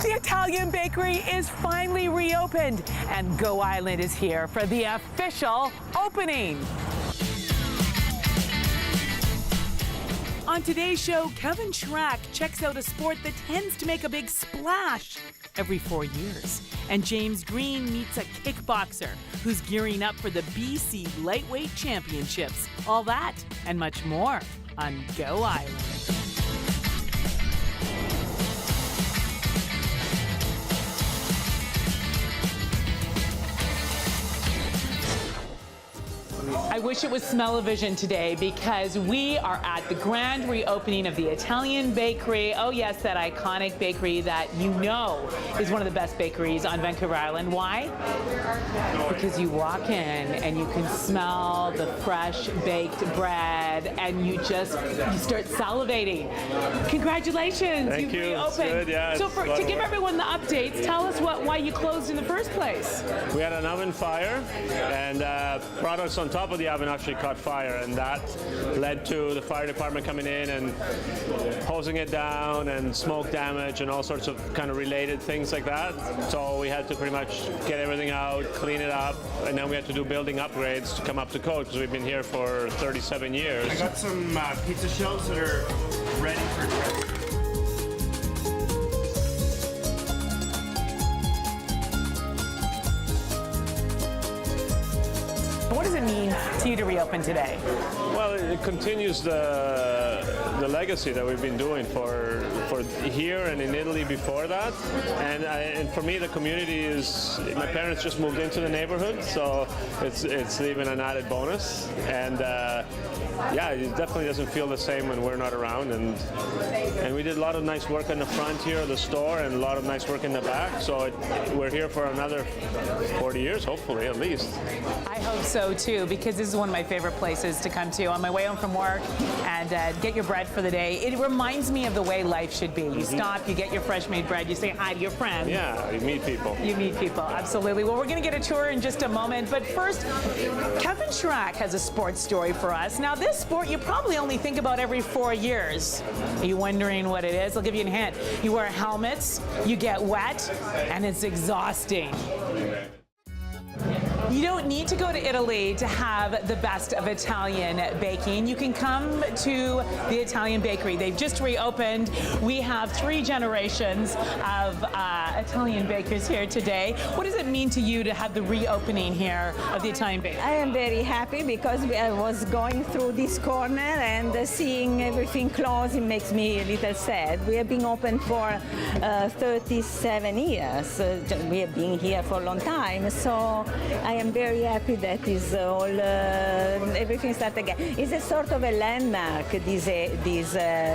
The Italian bakery is finally reopened, and Go Island is here for the official opening. On today's show, Kevin Schrack checks out a sport that tends to make a big splash every 4 years. And James Green meets a kickboxer who's gearing up for the BC Lightweight Championships. All that and much more on Go Island. I wish it was smell-o-vision today because we are at the grand reopening of the Italian bakery. Oh yes, that iconic bakery that you know is one of the best bakeries on Vancouver Island. Why? Because you walk in and you can smell the fresh baked bread and you start salivating. Congratulations, Thank you. Reopened. Good, yeah, so to give everyone the updates, tell us why you closed in the first place. We had an oven fire and products on top of the oven actually caught fire, and that led to the fire department coming in and hosing it down and smoke damage and all sorts of kind of related things like that. So we had to pretty much get everything out, clean it up, and then we had to do building upgrades to come up to code because we've been here for 37 years. I got some pizza shelves that are ready for testing. What does it mean to you to reopen today? Well, it continues the legacy that we've been doing for here and in Italy before that. And for me, the community is, my parents just moved into the neighborhood, so it's even an added bonus. And yeah, it definitely doesn't feel the same when we're not around. And we did a lot of nice work in the front here of the store and a lot of nice work in the back. So we're here for another 40 years, hopefully, at least. I hope so too, because this is one of my favorite places to come to on my way home from work and get your bread for the day. It reminds me of the way life should be. You stop, you get your fresh made bread, you say hi to your friends. Yeah, you meet people. You meet people, absolutely. Well, we're going to get a tour in just a moment, but first, Kevin Schrack has a sports story for us. Now, this sport you probably only think about every 4 years. Are you wondering what it is? I'll give you a hint. You wear helmets, you get wet, and it's exhausting. You don't need to go to Italy to have the best of Italian baking. You can come to the Italian bakery. They've just reopened. We have 3 generations of Italian bakers here today. What does it mean to you to have the reopening here of the Italian bakery? I am very happy because I was going through this corner and seeing everything closed, it makes me a little sad. We have been open for 37 years. We have been here for a long time, so I am very happy that is all everything started again. It's a sort of a landmark. This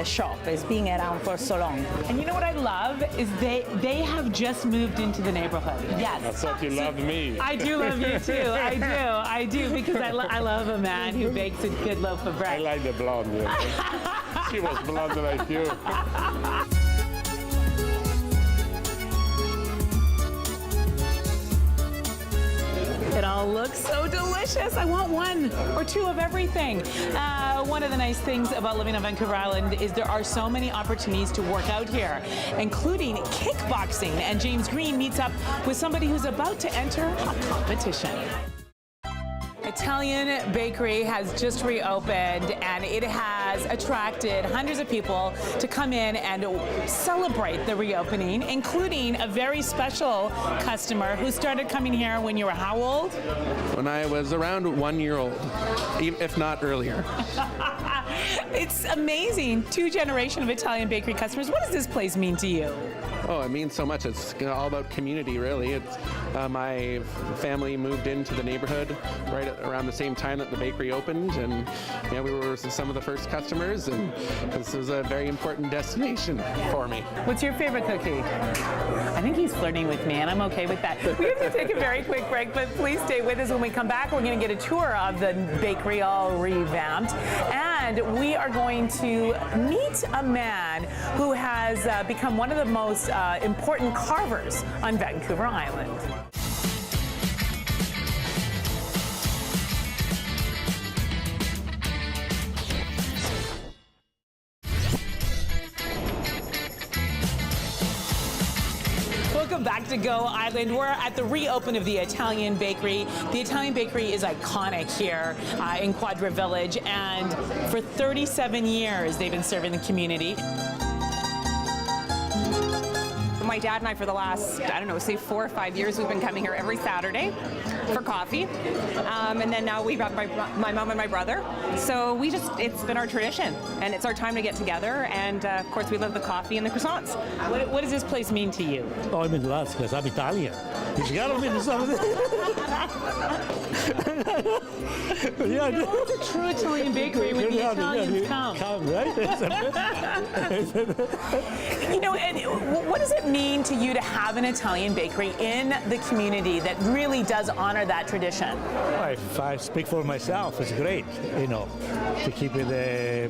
shop has been around for so long. And you know what I love is they have just moved into the neighborhood. Yes. I thought you loved me. I do love you too. I do because I love a man who bakes a good loaf of bread. I like the blonde. Yeah. She was blonde like you. It all looks so delicious. I want 1 or 2 of everything. One of the nice things about living on Vancouver Island is there are so many opportunities to work out here, including kickboxing. And James Green meets up with somebody who's about to enter a competition. Italian bakery has just reopened and it has attracted hundreds of people to come in and celebrate the reopening, including a very special customer who started coming here when you were how old? When I was around 1 year old, if not earlier. It's amazing. 2 generations of Italian bakery customers. What does this place mean to you? Oh, it means so much. It's all about community, really. It's my family moved into the neighborhood right around the same time that the bakery opened, and yeah, we were some of the first customers, and this was a very important destination for me. What's your favorite cookie? I think he's flirting with me, and I'm okay with that. We have to take a very quick break, but please stay with us. When we come back, we're going to get a tour of the bakery all revamped, and we are going to meet a man who has become one of the most important carvers on Vancouver Island. Welcome back to Go Island. We're at the reopen of the Italian Bakery. The Italian Bakery is iconic here in Quadra Village, and for 37 years they've been serving the community. My dad and I, for the last, I don't know, say 4 or 5 years, we've been coming here every Saturday for coffee. And then now we've got my mom and my brother. So it's been our tradition, and it's our time to get together. And of course, we love the coffee and the croissants. What does this place mean to you? Oh, it means lots because I'm Italian. It's got to mean something. Yeah, It's a true Italian bakery when the Italians come. Right? You know, and what does it mean to you to have an Italian bakery in the community that really does honor that tradition? If I speak for myself, it's great, you know, to keep the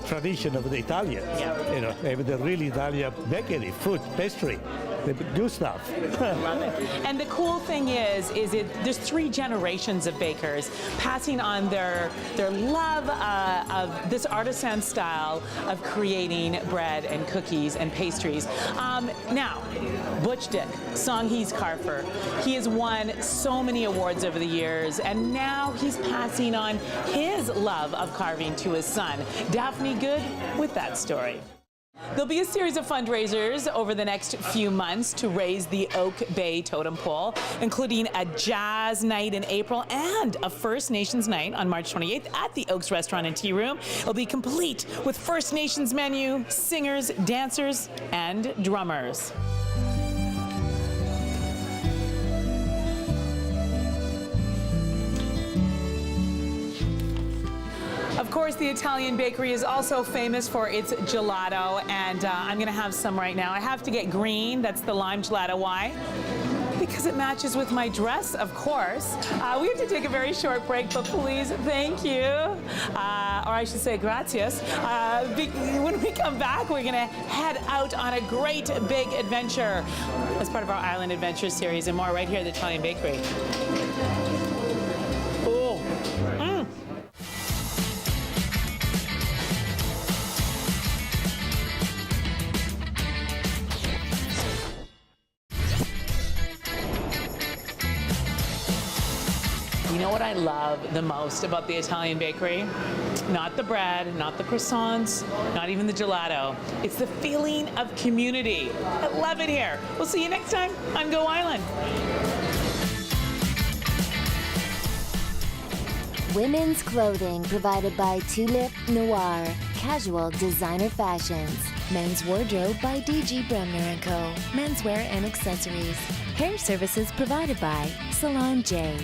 tradition of the Italians. Yeah. You know, have the really Italian bakery, food, pastry, the good stuff. Love it. And the cool thing is there's 3 generations of bakers passing on their love of this artisan style of creating bread and cookies and pastries. Now, Butch Dick, Songhees Carfer, he has won so many awards over the years, and now he's passing on his love of carving to his son. Daphne Good with that story. There'll be a series of fundraisers over the next few months to raise the Oak Bay Totem Pole, including a jazz night in April and a First Nations night on March 28th at the Oaks Restaurant and Tea Room. It'll be complete with First Nations menu, singers, dancers, and drummers. Of course, the Italian Bakery is also famous for its gelato, and I'm going to have some right now. I have to get green. That's the lime gelato. Why? Because it matches with my dress, of course. We have to take a very short break, but please, thank you. Or I should say gracias. When we come back, we're going to head out on a great big adventure as part of our Island Adventure series, and more right here at the Italian Bakery. Oh. You know what I love the most about the Italian Bakery? Not the bread, not the croissants, not even the gelato. It's the feeling of community. I love it here. We'll see you next time on Go Island. Women's clothing provided by Tulip Noir. Casual designer fashions. Men's wardrobe by DG Bremner & Co. Menswear and accessories. Hair services provided by Salon J.